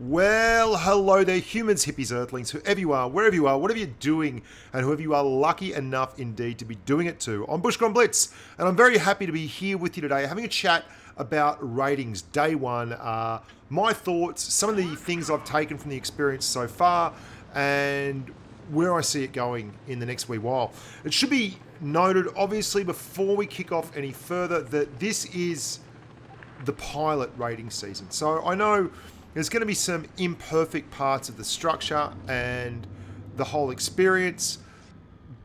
Well, hello there, humans, hippies, earthlings, whoever you are, wherever you are, whatever you're doing, and whoever you are lucky enough indeed to be doing it to. I'm Bushka on Blitz, and I'm very happy to be here with you today, having a chat about ratings, day one, my thoughts, some of the things I've taken from the experience so far, and where I see it going in the next wee while. It should be noted, obviously, before we kick off any further, that this is the pilot rating season. So I know there's going to be some imperfect parts of the structure and the whole experience,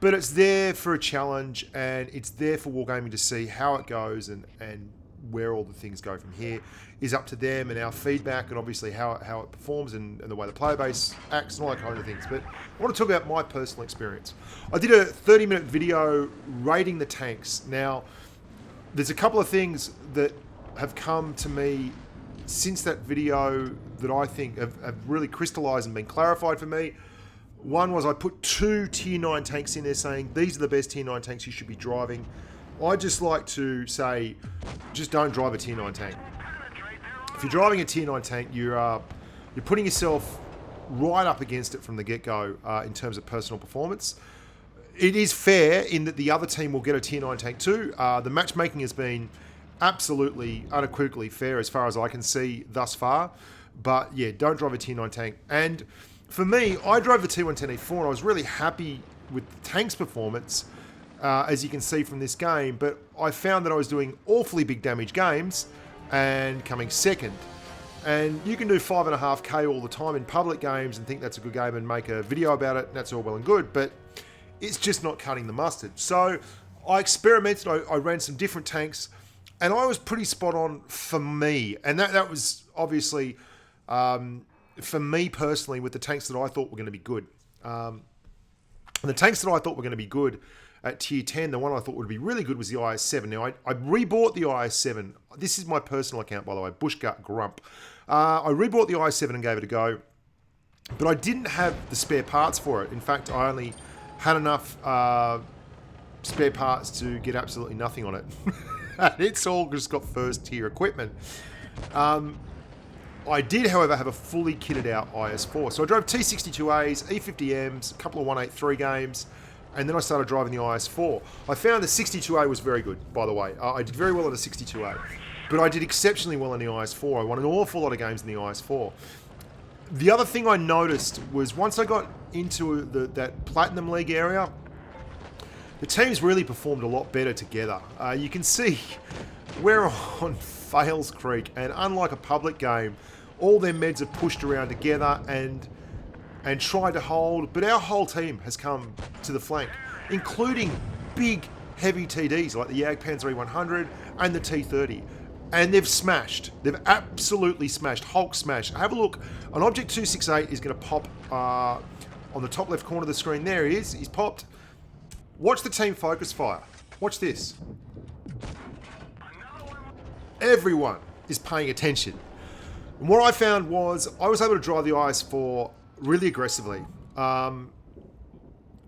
but it's there for a challenge and it's there for Wargaming to see how it goes and where all the things go from here is up to them and our feedback and obviously how it performs and the way the player base acts and all that kind of things. But I want to talk about my personal experience. I did a 30-minute video rating the tanks. Now, there's a couple of things that have come to me since that video that I think have really crystallized and been clarified for me. One was I put 2 tier 9 tanks in there saying these are the best tier 9 tanks you should be driving. I just like to say, just don't drive a tier 9 tank. If you're driving a tier 9 tank, you're putting yourself right up against it from the get-go in terms of personal performance. It is fair in that the other team will get a tier 9 tank too. The matchmaking has been absolutely, unequivocally fair as far as I can see thus far. But yeah, don't drive a tier 9 tank. And for me, I drove the T110E4 and I was really happy with the tank's performance, as you can see from this game. But I found that I was doing awfully big damage games and coming second. And you can do 5.5k all the time in public games and think that's a good game and make a video about it, and that's all well and good, but it's just not cutting the mustard. So I experimented, I ran some different tanks, and I was pretty spot on for me. And that was obviously, for me personally, with the tanks that I thought were going to be good. The tanks that I thought were going to be good at tier 10, the one I thought would be really good was the IS-7. Now, I rebought the IS-7. This is my personal account, by the way, Bushka Grump. I rebought the IS-7 and gave it a go, but I didn't have the spare parts for it. In fact, I only had enough spare parts to get absolutely nothing on it. It's all just got first tier equipment. I did, however, have a fully kitted out IS-4. So I drove T62As, E50Ms, a couple of 183 games, and then I started driving the IS-4. I found the 62A was very good, by the way. I did very well on the 62A, but I did exceptionally well in the IS-4. I won an awful lot of games in the IS-4. The other thing I noticed was once I got into that Platinum League area, the teams really performed a lot better together. You can see we're on Fails Creek, and unlike a public game, all their meds are pushed around together and tried to hold, but our whole team has come to the flank, including big, heavy TDs like the Jagdpanzer E100 and the T30. And they've smashed. They've absolutely smashed. Hulk smash. Have a look. An Object 268 is going to pop on the top left corner of the screen. There he is. He's popped. Watch the team focus fire. Watch this. Everyone is paying attention. And what I found was I was able to drive the IS-4 really aggressively. And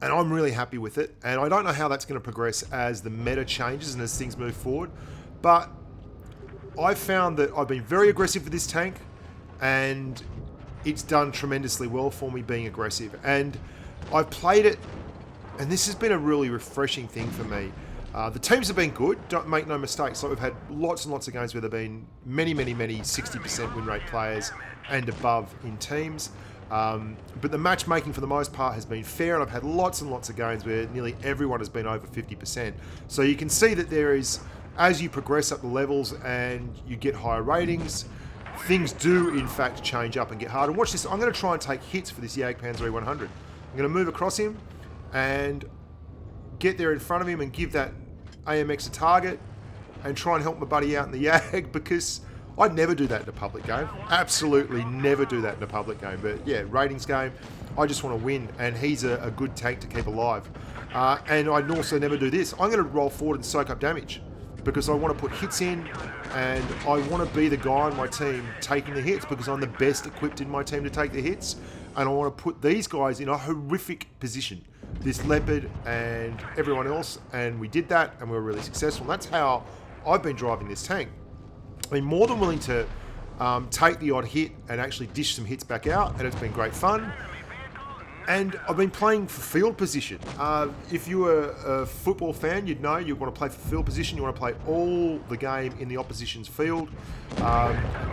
I'm really happy with it. And I don't know how that's going to progress as the meta changes and as things move forward. But I found that I've been very aggressive with this tank. And it's done tremendously well for me being aggressive. And I've played it. And this has been a really refreshing thing for me. The teams have been good, don't make no mistakes. Like we've had lots and lots of games where there have been many 60% win rate players and above in teams. But the matchmaking for the most part has been fair, and I've had lots and lots of games where nearly everyone has been over 50%. So you can see that there is, as you progress up the levels and you get higher ratings, things do in fact change up and get harder. Watch this, I'm going to try and take hits for this Jagdpanzer E100. I'm going to move across him and get there in front of him and give that AMX a target and try and help my buddy out in the Jag, because I'd never do that in a public game. Absolutely never do that in a public game. But yeah, ratings game, I just want to win, and he's a good tank to keep alive. And I'd also never do this. I'm going to roll forward and soak up damage because I want to put hits in, and I want to be the guy on my team taking the hits because I'm the best equipped in my team to take the hits, and I want to put these guys in a horrific position, this Leopard and everyone else, and we did that and we were really successful. That's how I've been driving this tank. I'm more than willing to take the odd hit and actually dish some hits back out, and it's been great fun. And I've been playing for field position. If you were a football fan, you'd know you want to play for field position. You want to play all the game in the opposition's field,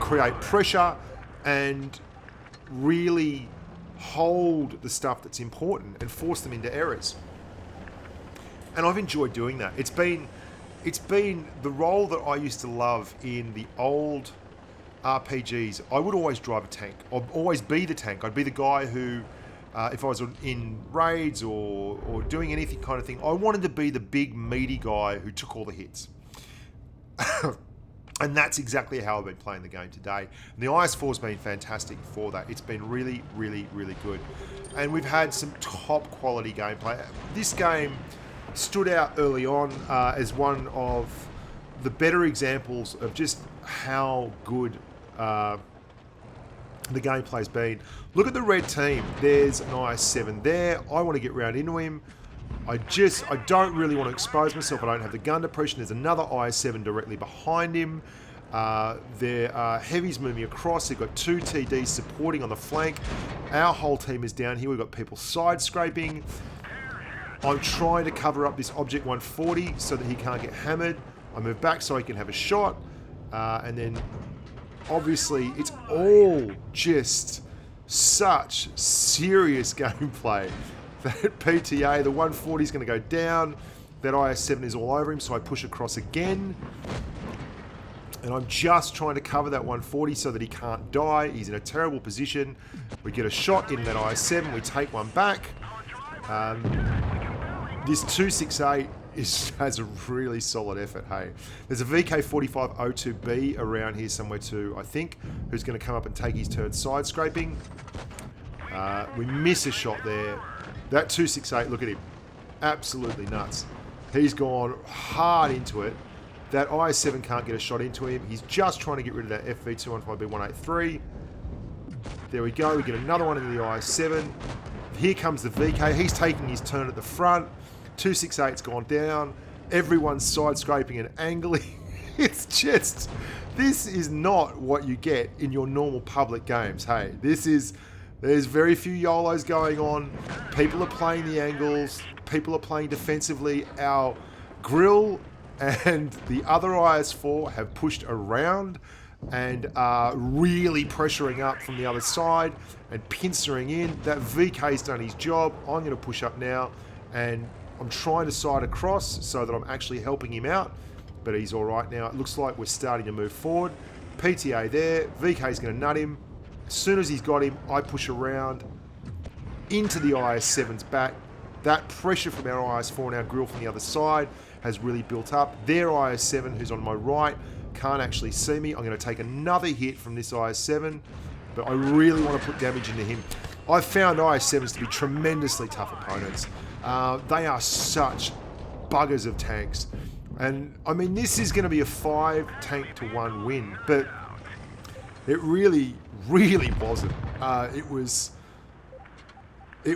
create pressure, and really hold the stuff that's important and force them into errors. And I've enjoyed doing that. It's been the role that I used to love in the old RPGs. I would always drive a tank. I'd always be the tank. I'd be the guy who, if I was in raids or doing anything kind of thing, I wanted to be the big meaty guy who took all the hits. And that's exactly how I've been playing the game today. And the IS-4's been fantastic for that. It's been really, really, really good. And we've had some top quality gameplay. This game stood out early on as one of the better examples of just how good the gameplay's been. Look at the red team. There's an IS-7 there. I want to get round into him. I don't really want to expose myself. I don't have the gun depression. There's another IS-7 directly behind him. There are heavies moving across. They've got 2 TDs supporting on the flank. Our whole team is down here. We've got people side scraping. I'm trying to cover up this Object 140 so that he can't get hammered. I move back so he can have a shot. And then, obviously, it's all just such serious gameplay. That PTA, the 140 is going to go down. That IS-7 is all over him, so I push across again. And I'm just trying to cover that 140 so that he can't die. He's in a terrible position. We get a shot in that IS-7. We take one back. This 268 has a really solid effort, hey. There's a VK4502B around here somewhere too, I think, who's going to come up and take his turn side scraping. We miss a shot there. That 268, look at him. Absolutely nuts. He's gone hard into it. That IS-7 can't get a shot into him. He's just trying to get rid of that FV215B183. There we go. We get another one into the IS-7. Here comes the VK. He's taking his turn at the front. 268's gone down. Everyone's side scraping and angling. It's just, this is not what you get in your normal public games. Hey, there's very few YOLOs going on. People are playing the angles. People are playing defensively. Our grill and the other IS-4 have pushed around and are really pressuring up from the other side and pincering in. That VK's done his job. I'm going to push up now, and I'm trying to side across so that I'm actually helping him out, but he's all right now. It looks like we're starting to move forward. PTA there. VK's going to nut him. As soon as he's got him, I push around into the IS-7's back. That pressure from our IS-4 and our grill from the other side has really built up. Their IS-7, who's on my right, can't actually see me. I'm going to take another hit from this IS-7, but I really want to put damage into him. I've found IS-7s to be tremendously tough opponents. They are such buggers of tanks. And, I mean, this is going to be a 5 tank to 1 win, but it really wasn't. It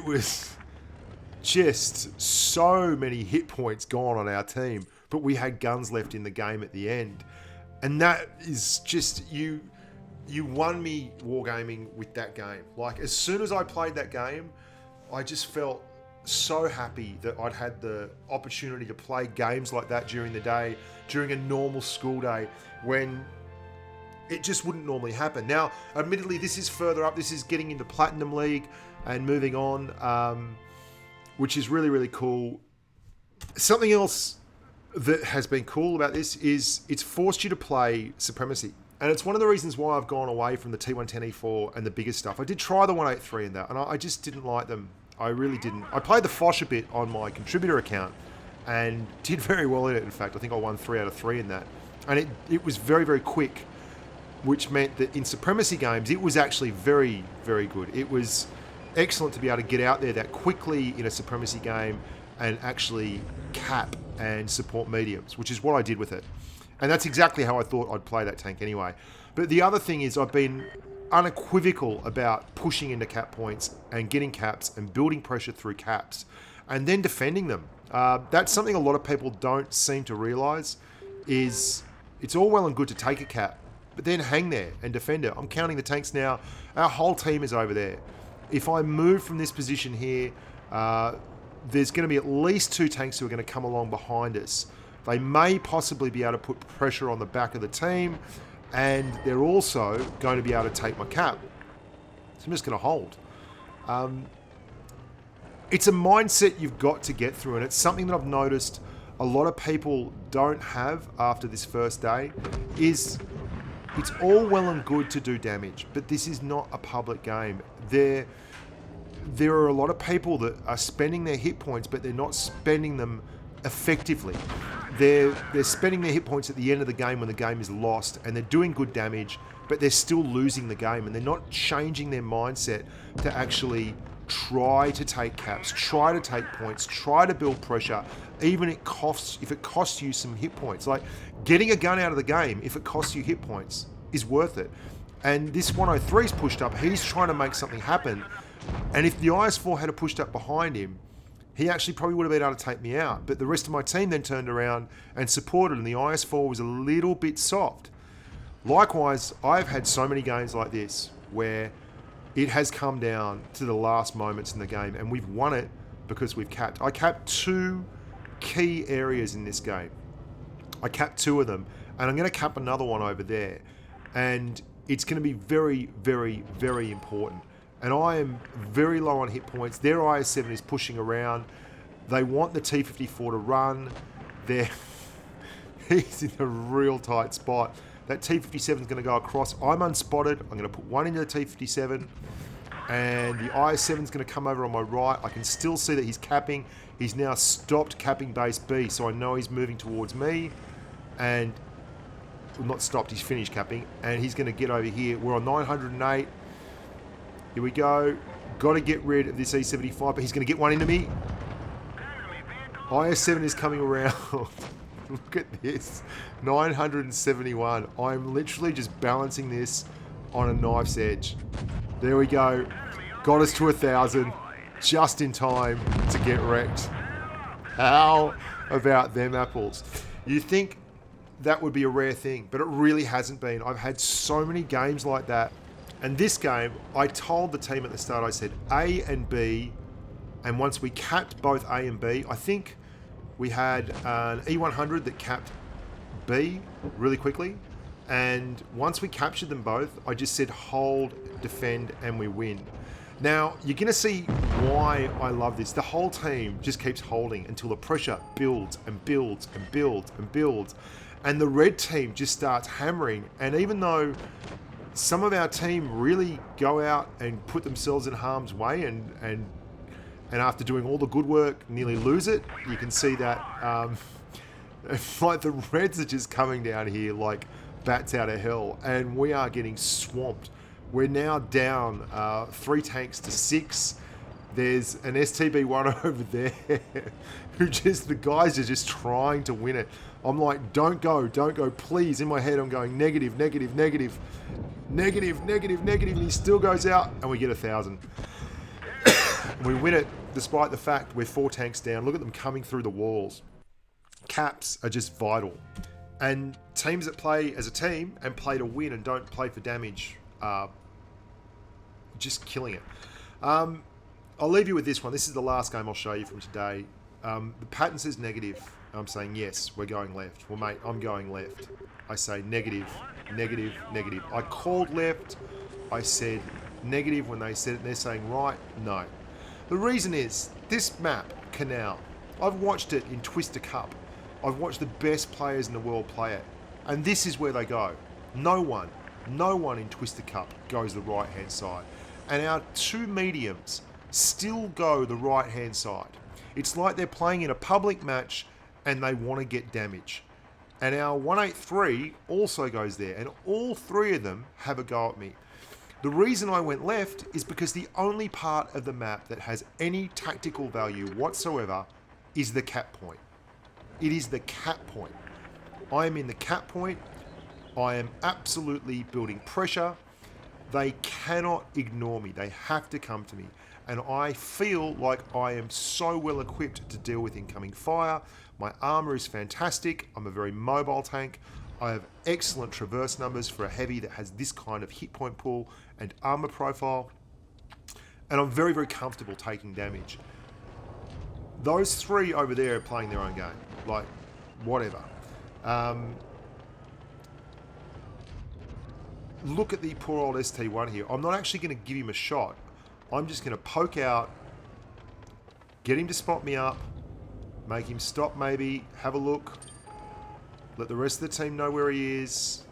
was just so many hit points gone on our team, but we had guns left in the game at the end. And that is just, you won me wargaming with that game. Like, as soon as I played that game, I just felt so happy that I'd had the opportunity to play games like that during the day, during a normal school day, when it just wouldn't normally happen. Now, admittedly, this is further up. This is getting into Platinum League and moving on, which is really, really cool. Something else that has been cool about this is it's forced you to play Supremacy. And it's one of the reasons why I've gone away from the T110E4 and the bigger stuff. I did try the 183 in that, and I just didn't like them. I really didn't. I played the Foch a bit on my contributor account and did very well in it, in fact. I think I won 3 out of 3 in that. And it was very, very quick, which meant that in Supremacy games, it was actually very, very good. It was excellent to be able to get out there that quickly in a Supremacy game and actually cap and support mediums, which is what I did with it. And that's exactly how I thought I'd play that tank anyway. But the other thing is I've been unequivocal about pushing into cap points and getting caps and building pressure through caps and then defending them. That's something a lot of people don't seem to realise is it's all well and good to take a cap, but then hang there and defend it. I'm counting the tanks now. Our whole team is over there. If I move from this position here, there's going to be at least 2 tanks who are going to come along behind us. They may possibly be able to put pressure on the back of the team, and they're also going to be able to take my cap. So I'm just going to hold. It's a mindset you've got to get through, and it's something that I've noticed a lot of people don't have after this first day. It's all well and good to do damage, but this is not a public game. There are a lot of people that are spending their hit points, but they're not spending them effectively. They're spending their hit points at the end of the game when the game is lost, and they're doing good damage, but they're still losing the game, and they're not changing their mindset to actually try to take caps, try to take points, try to build pressure, even if it costs you some hit points. Like getting a gun out of the game, if it costs you hit points, is worth it. And this 103's pushed up, he's trying to make something happen. And if the IS-4 had pushed up behind him, he actually probably would have been able to take me out. But the rest of my team then turned around and supported, and the IS-4 was a little bit soft. Likewise, I've had so many games like this where it has come down to the last moments in the game, and we've won it because we've capped. I capped 2 key areas in this game. I capped 2 of them, and I'm going to cap another one over there. And it's going to be very, very, very important. And I am very low on hit points. Their IS-7 is pushing around. They want the T-54 to run. He's in a real tight spot. That T-57 is going to go across. I'm unspotted. I'm going to put one into the T-57. And the IS-7 is going to come over on my right. I can still see that he's capping. He's now stopped capping base B, so I know he's moving towards me. And, well, not stopped, he's finished capping. And he's going to get over here. We're on 908. Here we go. Got to get rid of this E-75, but he's going to get one into me. IS-7 is coming around. Look at this. 971. I'm literally just balancing this on a knife's edge. There we go. Got us to 1,000. Just in time to get wrecked. How about them apples? You think that would be a rare thing, but it really hasn't been. I've had so many games like that. And this game, I told the team at the start, I said A and B, and once we capped both A and B, I think we had an E100 that capped B really quickly, and once we captured them both, I just said hold, defend, and we win. Now, you're going to see why I love this. The whole team just keeps holding until the pressure builds and builds and builds and builds, and the red team just starts hammering, and even though some of our team really go out and put themselves in harm's way and after doing all the good work nearly lose it, you can see that like the Reds are just coming down here like bats out of hell, and we are getting swamped. We're now down 3 tanks to 6. There's an STB-1 over there who the guys are just trying to win it. I'm like, don't go, please. In my head, I'm going negative, negative, negative, negative, negative, negative, and he still goes out, and we get 1,000. We win it despite the fact we're 4 tanks down. Look at them coming through the walls. Caps are just vital. And teams that play as a team and play to win and don't play for damage are just killing it. I'll leave you with this one. This is the last game I'll show you from today. The pattern says negative. I'm saying yes, we're going left. Well, mate, I'm going left. I say negative, negative, negative. I called left. I said negative when they said it. They're saying right. No. The reason is this map, Canal. I've watched it in Twister Cup. I've watched the best players in the world play it, and this is where they go. No one in Twister Cup goes the right-hand side, and our 2 mediums still go the right-hand side. It's like they're playing in a public match and they want to get damage. And our 183 also goes there, and all 3 of them have a go at me. The reason I went left is because the only part of the map that has any tactical value whatsoever is the cap point. It is the cap point. I am in the cap point. I am absolutely building pressure. They cannot ignore me. They have to come to me. And I feel like I am so well equipped to deal with incoming fire. My armor is fantastic. I'm a very mobile tank. I have excellent traverse numbers for a heavy that has this kind of hit point pool and armor profile. And I'm very, very comfortable taking damage. Those three over there are playing their own game. Like, whatever. Look at the poor old ST1 here. I'm not actually going to give him a shot. I'm just going to poke out, get him to spot me up, make him stop maybe, have a look, let the rest of the team know where he is.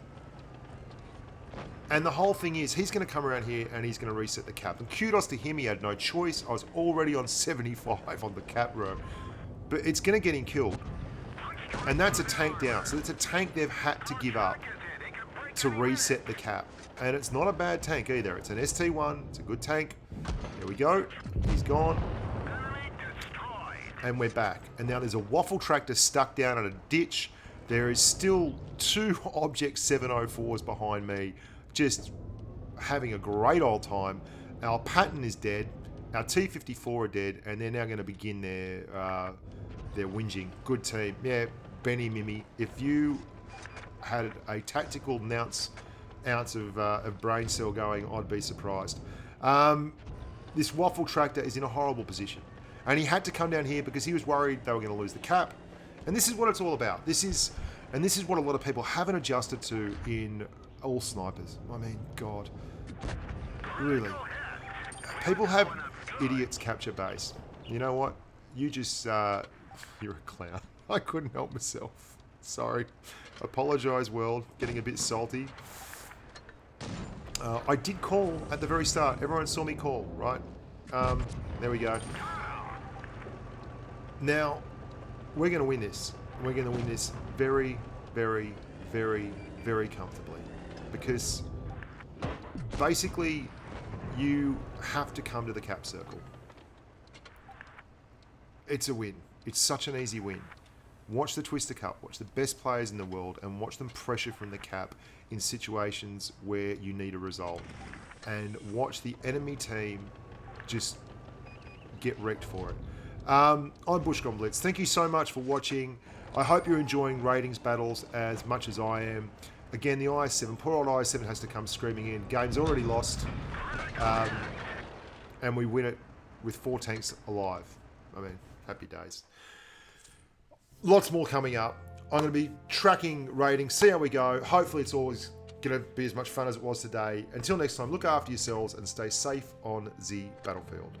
And the whole thing is, he's going to come around here and he's going to reset the cap. And kudos to him, he had no choice. I was already on 75 on the cap row. But it's going to get him killed. And that's a tank down. So it's a tank they've had to give up to reset the cap. And it's not a bad tank either. It's an ST1. It's a good tank. There we go. He's gone. And we're back. And now there's a waffle tractor stuck down in a ditch. There is still 2 Object 704s behind me, just having a great old time. Our Patton is dead. Our T-54 are dead. And they're now going to begin their whinging. Good team. Yeah, Benny Mimi. If you had a tactical ounce of brain cell going, I'd be surprised. This waffle tractor is in a horrible position. And he had to come down here because he was worried they were going to lose the cap. And this is what it's all about. This is what a lot of people haven't adjusted to in all snipers. I mean, God. Really. People have idiots capture base. You know what? You just, you're a clown. I couldn't help myself. Sorry. Apologise, world. Getting a bit salty. I did call at the very start. Everyone saw me call, right? There we go. Now, we're going to win this. We're going to win this very, very, very, very comfortably. Because basically, you have to come to the cap circle. It's a win. It's such an easy win. Watch the Twister Cup. Watch the best players in the world and watch them pressure from the cap in situations where you need a result. And watch the enemy team just get wrecked for it. I'm Bushka Blitz. Thank you so much for watching. I hope you're enjoying ratings battles as much as I am. Again, the IS-7, poor old IS-7 has to come screaming in. Game's already lost. And we win it with 4 tanks alive. I mean, happy days. Lots more coming up. I'm going to be tracking ratings, see how we go. Hopefully it's always going to be as much fun as it was today. Until next time, look after yourselves and stay safe on the battlefield.